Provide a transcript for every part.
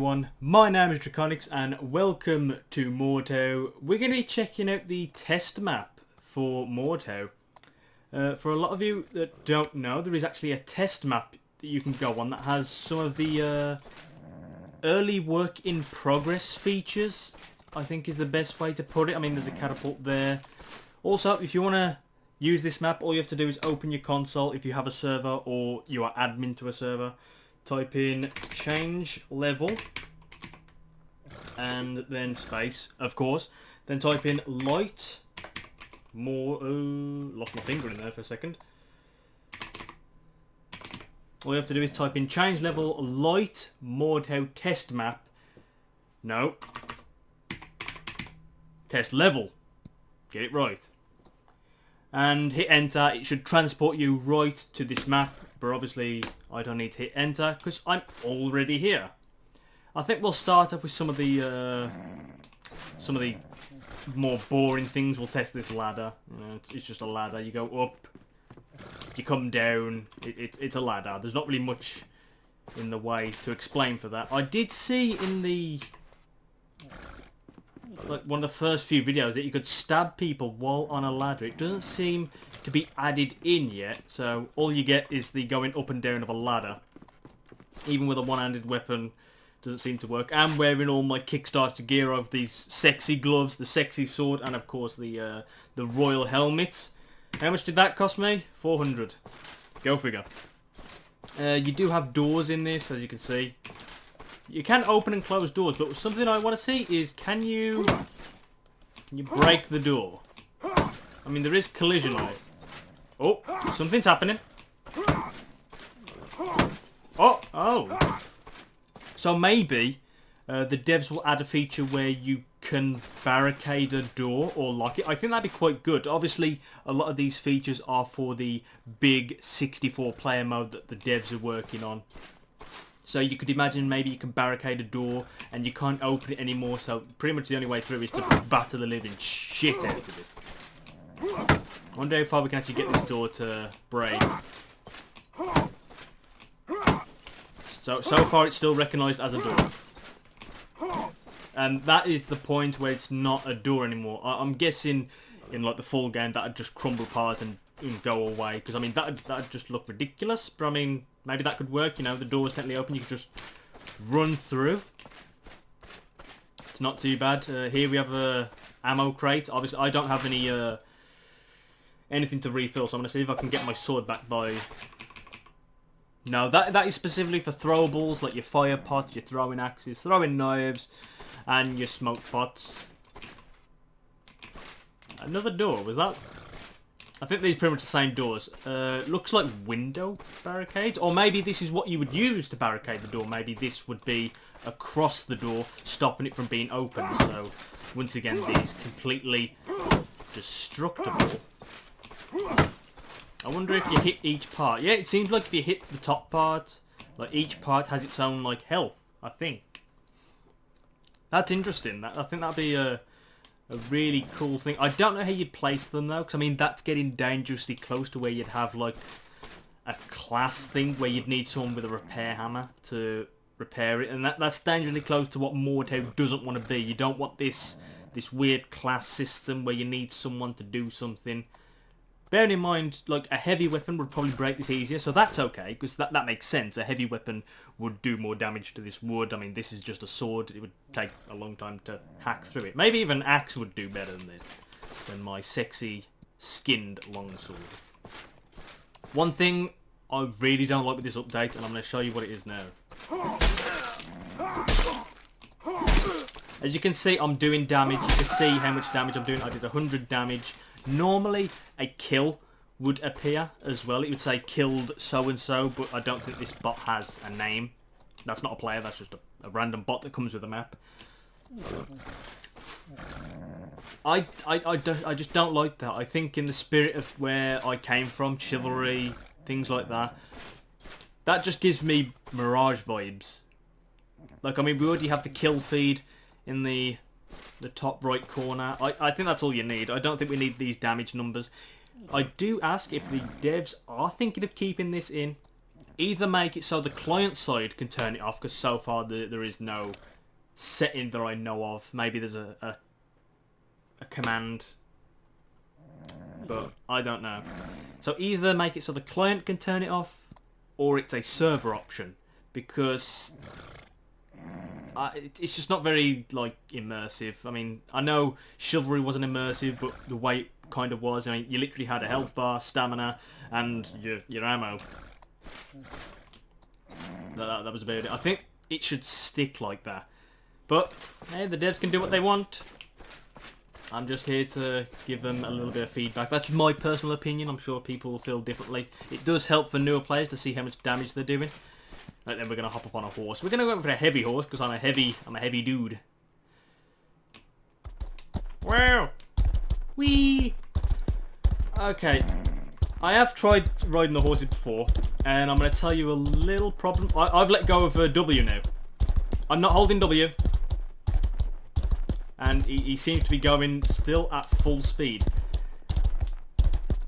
everyone, my name is Draconix and welcome to MORDHAU. We're going to be checking out the test map for MORDHAU. For a lot of you that don't know, there is actually a test map that you can go on that has some of the early work in progress features, I think is the best way to put it. I mean, there's a catapult there. Also, if you want to use this map, all you have to do is open your console if you have a server or you are admin to a server. Type in change level and then space, of course. Then type in light more. Lost my finger in there for a second. All you have to do is type in change level light MORDHAU test map. No. Test level. Get it right. And hit enter. It should transport you right to this map. But obviously, I don't need to hit enter because I'm already here. I think we'll start off with some of the more boring things. We'll test this ladder. You know, it's just a ladder. You go up, you come down. It's a ladder. There's not really much in the way to explain for that. I did see in the one of the first few videos that you could stab people while on a ladder. It doesn't seem to be added in yet, so all you get is the going up and down of a ladder. Even with a one-handed weapon, doesn't seem to work. I'm wearing all my Kickstarter gear of these sexy gloves, the sexy sword, and of course the royal helmet. How much did that cost me? 400. Go figure. You do have doors in this, as you can see. You can open and close doors, but something I want to see is can you break the door? I mean, there is collision on it. Oh, something's happening. Oh. So maybe the devs will add a feature where you can barricade a door or lock it. I think that'd be quite good. Obviously, a lot of these features are for the big 64-player mode that the devs are working on. So you could imagine maybe you can barricade a door and you can't open it anymore, so pretty much the only way through is to batter the living shit out of it. I wonder how far we can actually get this door to break. So far it's still recognised as a door. And that is the point where it's not a door anymore. I'm guessing in like the full game that'd just crumble apart and go away. Because I mean that'd just look ridiculous. But I mean maybe that could work, you know, the door's technically open, you could just run through. It's not too bad. Here we have a ammo crate. Obviously I don't have any anything to refill, so I'm going to see if I can get my sword back by... No, that is specifically for throwables, like your fire pots, your throwing axes, throwing knives, and your smoke pots. Another door, was that? I think these are pretty much the same doors. Looks like window barricades, or maybe this is what you would use to barricade the door. Maybe this would be across the door, stopping it from being opened. So, once again, these completely destructible. I wonder if you hit each part. Yeah, it seems like if you hit the top part, like each part has its own like health, I think. That's interesting. I think that'd be a really cool thing. I don't know how you'd place them though, because I mean that's getting dangerously close to where you'd have like a class thing where you'd need someone with a repair hammer to repair it, and that's dangerously close to what MORDHAU doesn't want to be. You don't want this weird class system where you need someone to do something. Bearing in mind, like, a heavy weapon would probably break this easier, so that's okay, because that makes sense. A heavy weapon would do more damage to this wood. I mean, this is just a sword. It would take a long time to hack through it. Maybe even an axe would do better than this, than my sexy, skinned longsword. One thing I really don't like with this update, and I'm going to show you what it is now. As you can see, I'm doing damage. You can see how much damage I'm doing. I did 100 damage. Normally, a kill would appear as well. It would say killed so-and-so, but I don't think this bot has a name. That's not a player, that's just a random bot that comes with a map. I just don't like that. I think in the spirit of where I came from, chivalry, things like that, that just gives me Mirage vibes. Like, I mean, we already have the kill feed in the top right corner. I think that's all you need. I don't think we need these damage numbers. I do ask if the devs are thinking of keeping this in. either make it so the client side can turn it off, because so far there is no setting that I know of. Maybe there's a command, but I don't know. So either make it so the client can turn it off, or it's a server option, because it's just not very, like, immersive. I mean, I know Chivalry wasn't immersive, but the way it kind of was. I mean, you literally had a health bar, stamina, and your ammo. That was about it. I think it should stick like that. But, hey, the devs can do what they want. I'm just here to give them a little bit of feedback. That's my personal opinion. I'm sure people will feel differently. It does help for newer players to see how much damage they're doing. Right, then we're going to hop up on a horse. We're going to go for a heavy horse, because I'm a heavy dude. Wow! Whee! Okay. I have tried riding the horses before, and I'm going to tell you a little problem. I've let go of W now. I'm not holding W. And he seems to be going still at full speed.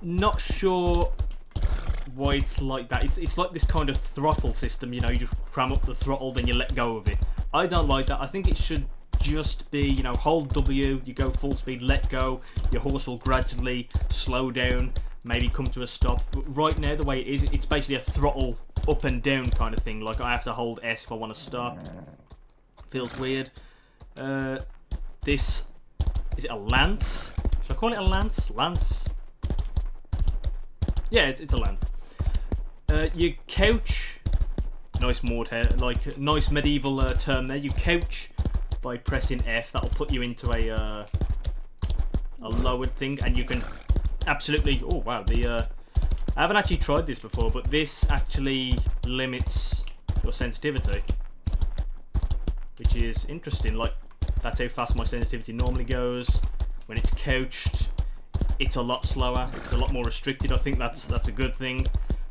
Not sure why it's like that. It's like this kind of throttle system, you know, you just cram up the throttle, then you let go of it. I don't like that. I think it should just be, you know, hold W, you go full speed, let go, your horse will gradually slow down, maybe come to a stop. But right now, the way it is, it's basically a throttle up and down kind of thing. Like, I have to hold S if I want to stop. Feels weird. This, is it a lance? Should I call it a lance? Lance? Yeah, it's a lance. You couch, nice MORDHAU, like nice medieval term there. You couch by pressing F. That'll put you into a lowered thing, and you can absolutely. Oh wow, I haven't actually tried this before, but this actually limits your sensitivity, which is interesting. Like, that's how fast my sensitivity normally goes. When it's couched, it's a lot slower. It's a lot more restricted. I think that's a good thing.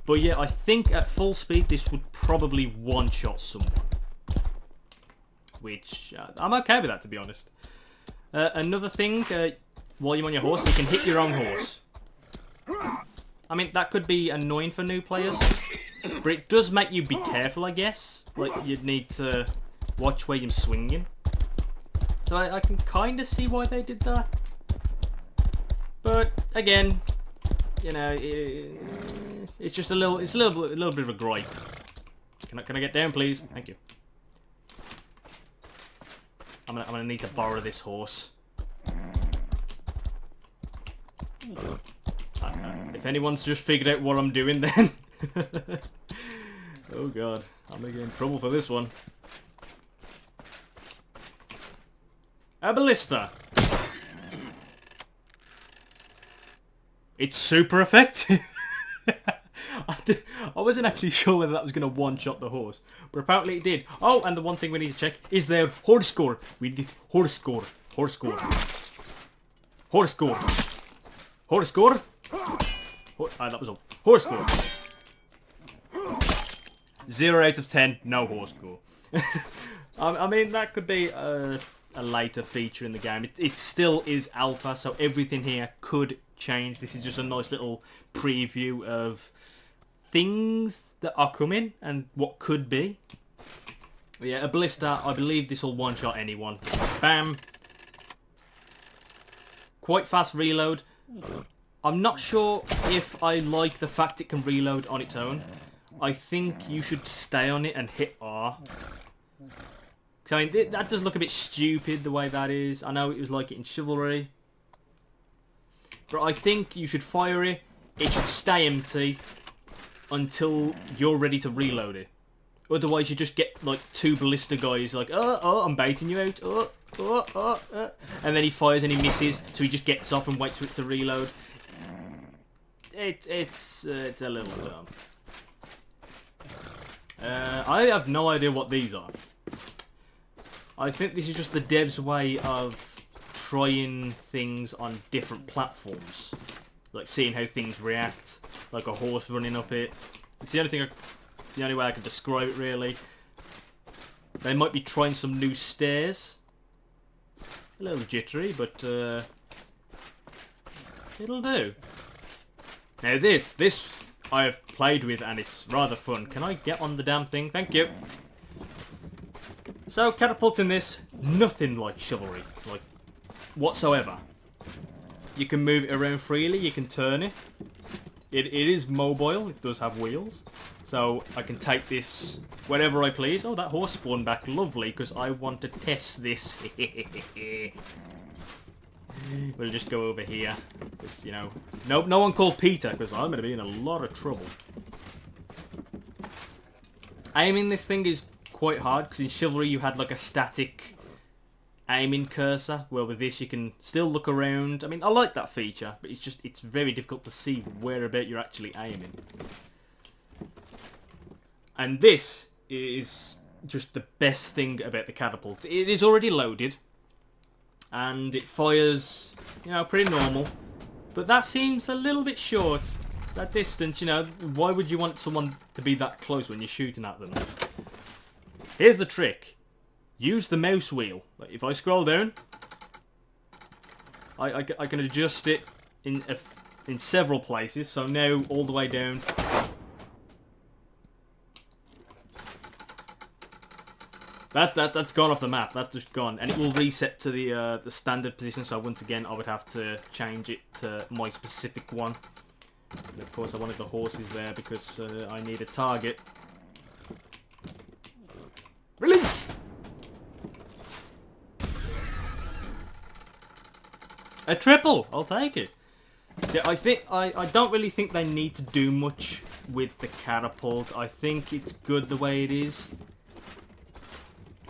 But yeah, I think at full speed this would probably one-shot someone. Which, I'm okay with that, to be honest. Another thing, while you're on your horse, you can hit your own horse. I mean, that could be annoying for new players. But it does make you be careful, I guess. Like, you'd need to watch where you're swinging. So I can kind of see why they did that. But, again, you know, it's just a little bit of a gripe. Can I get down, please? Thank you. I'm gonna need to borrow this horse. If anyone's just figured out what I'm doing, then oh god, I'm gonna get in trouble for this one. A Ballista. It's super effective. I wasn't actually sure whether that was going to one-shot the horse, but apparently it did. Oh, and the one thing we need to check is their horse score. We need horse score. Horse score. Horse score. Horse score. That was all. Horse score. 0 out of 10. No horse score. I mean, that could be a later feature in the game. It still is alpha, so everything here could change. This is just a nice little preview of things that are coming and what could be. But yeah, a Ballista, I believe this will one-shot anyone. Bam. Quite fast reload. I'm not sure if I like the fact it can reload on its own. I think you should stay on it and hit R. So, I mean, that does look a bit stupid the way that is. I know it was like it in Chivalry. But I think you should fire it. It should stay empty until you're ready to reload it. Otherwise, you just get like two Ballista guys like, oh, I'm baiting you out. And then he fires and he misses, so he just gets off and waits for it to reload. It's a little dumb. I have no idea what these are. I think this is just the devs' way of trying things on different platforms, like seeing how things react, like a horse running up it. It's the only way I can describe it, really. They might be trying some new stairs. A little jittery, but it'll do. Now this I have played with, and it's rather fun. Can I get on the damn thing? Thank you. So, catapults in this, nothing like chivalry, like, whatsoever. You can move it around freely, you can turn it. It is mobile, it does have wheels. So, I can take this wherever I please. Oh, that horse spawned back, lovely, because I want to test this. We'll just go over here, because, you know, no one called Peter, because I'm going to be in a lot of trouble. Aiming this thing is quite hard, because in Chivalry you had like a static aiming cursor, where with this you can still look around. I mean, I like that feature, but it's very difficult to see whereabout you're actually aiming. And this is just the best thing about the catapult. It is already loaded, and it fires, you know, pretty normal. But that seems a little bit short. That distance, you know, why would you want someone to be that close when you're shooting at them? Here's the trick. Use the mouse wheel. Like, if I scroll down, I can adjust it in several places. So now all the way down. That's gone off the map. That's just gone, and it will reset to the standard position. So once again, I would have to change it to my specific one. And of course, I wanted the horses there because I need a target. Release! A triple! I'll take it. See, I don't really think they need to do much with the catapult. I think it's good the way it is.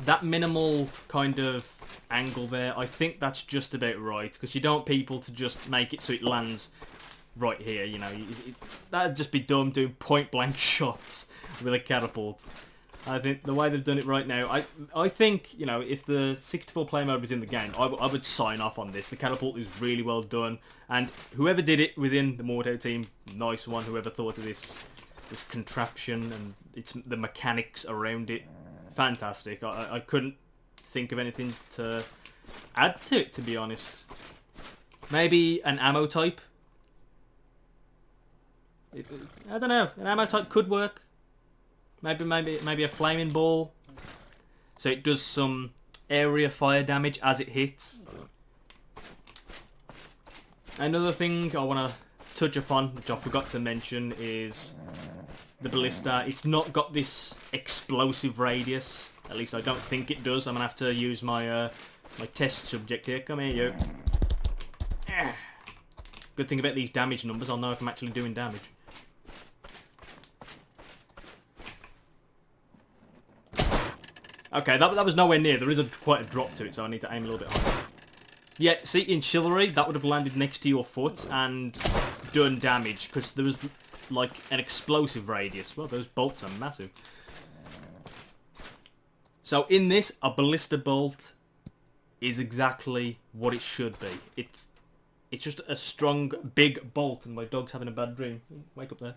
That minimal kind of angle there, I think that's just about right. Because you don't want people to just make it so it lands right here, you know. That'd just be dumb doing point-blank shots with a catapult. I think the way they've done it right now, I think, you know, if the 64-player mode was in the game, I would sign off on this. The catapult is really well done, and whoever did it within the MORDHAU team, nice one. Whoever thought of this contraption and the mechanics around it, fantastic. I couldn't think of anything to add to it, to be honest. Maybe an ammo type. I don't know. An ammo type could work. Maybe a flaming ball, so it does some area fire damage as it hits. Another thing I want to touch upon, which I forgot to mention, is the Ballista. It's not got this explosive radius. At least I don't think it does. I'm gonna have to use my my test subject here. Come here, you. Good thing about these damage numbers, I'll know if I'm actually doing damage. Okay, that was nowhere near. There is quite a drop to it, so I need to aim a little bit higher. Yeah, see, in Chivalry, that would have landed next to your foot and done damage, because there was, like, an explosive radius. Well, those bolts are massive. So, in this, a Ballista bolt is exactly what it should be. It's just a strong, big bolt, and my dog's having a bad dream. Wake up there.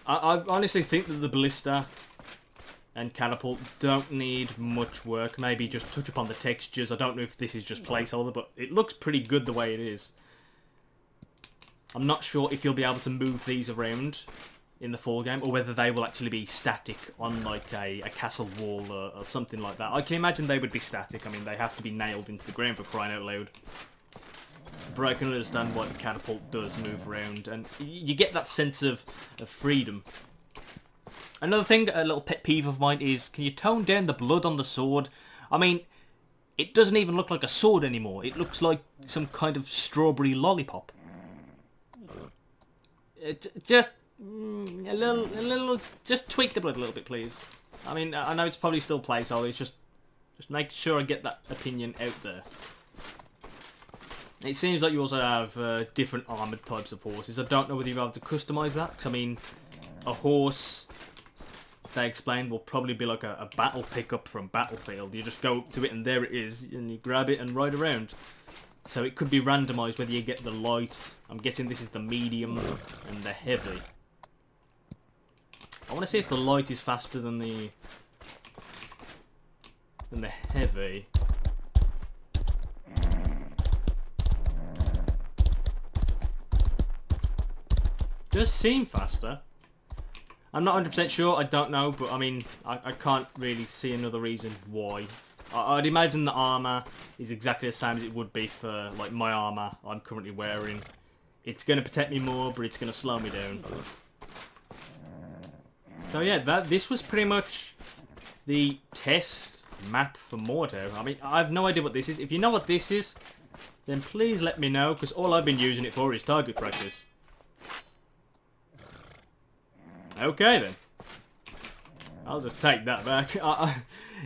I honestly think that the Ballista and Catapult don't need much work. Maybe just touch upon the textures. I don't know if this is just placeholder, but it looks pretty good the way it is. I'm not sure if you'll be able to move these around in the full game, or whether they will actually be static on like a castle wall or something like that. I can imagine they would be static. I mean, they have to be nailed into the ground for crying out loud. But I can understand why the catapult does move around, and you get that sense of freedom. Another thing, a little pet peeve of mine is, can you tone down the blood on the sword? I mean, it doesn't even look like a sword anymore. It looks like some kind of strawberry lollipop. Just a little, just tweak the blood a little bit, please. I mean, I know it's probably still placeholder. It's just make sure I get that opinion out there. It seems like you also have different armoured types of horses. I don't know whether you're able to customise that, because I mean, a horse, they explained, will probably be like a battle pickup from Battlefield. You just go up to it and there it is, and you grab it and ride around. So it could be randomised whether you get the light. I'm guessing this is the medium and the heavy. I want to see if the light is faster than the heavy. does seem faster. I'm not 100% sure, I don't know, but I mean, I can't really see another reason why. I'd imagine the armour is exactly the same as it would be for, like, my armour I'm currently wearing. It's going to protect me more, but it's going to slow me down. So yeah, this was pretty much the test map for MORDHAU. I mean, I have no idea what this is. If you know what this is, then please let me know, because all I've been using it for is target practice. Okay then. I'll just take that back.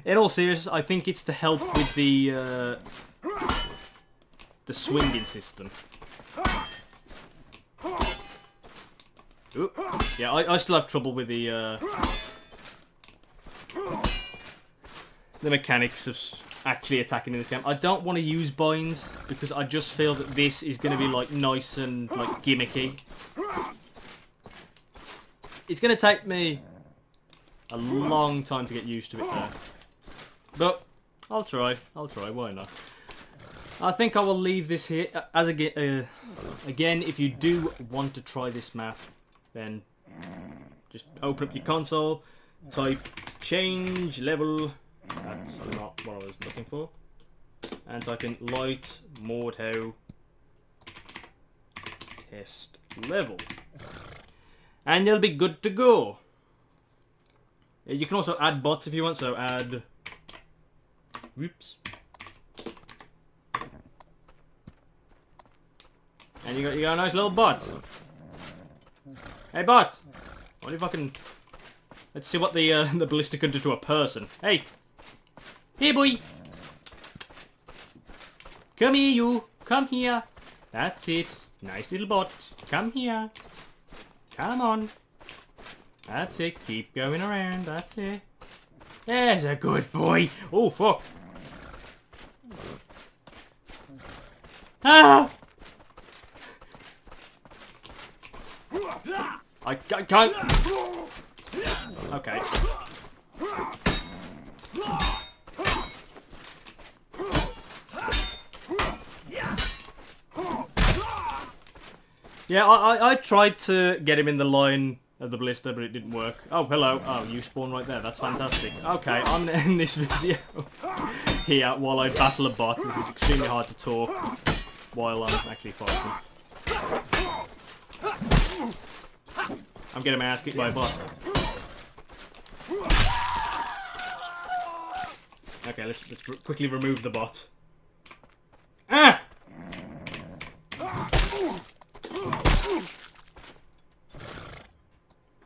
In all seriousness, I think it's to help with the swinging system. Ooh. Yeah, I still have trouble with the mechanics of actually attacking in this game. I don't want to use binds because I just feel that this is going to be like nice and like gimmicky. It's going to take me a long time to get used to it though. But I'll try, why not? I think I will leave this here. As again, if you do want to try this map, then just open up your console, type change level, that's not what I was looking for, and type in light MORDHAU test level. And you'll be good to go. You can also add bots if you want, so add... Whoops. And you got a nice little bot. Hey bot! What if I can... Let's see what the Ballista can do to a person. Hey! Hey boy! Come here you! Come here! That's it. Nice little bot. Come here. Come on. That's it. Keep going around. That's it. There's a good boy. Oh, fuck. Ah! I can't. Okay. Yeah, I tried to get him in the line of the Ballista, but it didn't work. Oh, hello. Oh, you spawn right there. That's fantastic. Okay, I'm going to end this video here while I battle a bot. This is extremely hard to talk while I'm actually fighting. I'm getting my ass kicked by a bot. Okay, let's quickly remove the bot. Ah!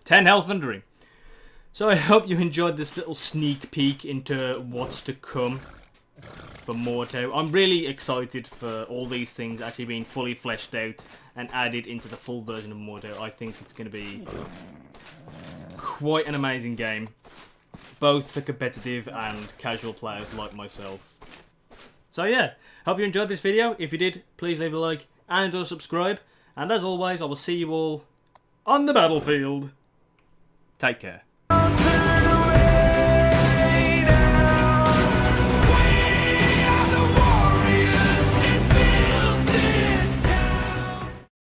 10 health and drink. So I hope you enjoyed this little sneak peek into what's to come for MORDHAU. I'm really excited for all these things actually being fully fleshed out and added into the full version of MORDHAU. I think it's going to be quite an amazing game, both for competitive and casual players like myself. So yeah, hope you enjoyed this video. If you did, please leave a like and or subscribe. And as always, I will see you all on the battlefield. Take care.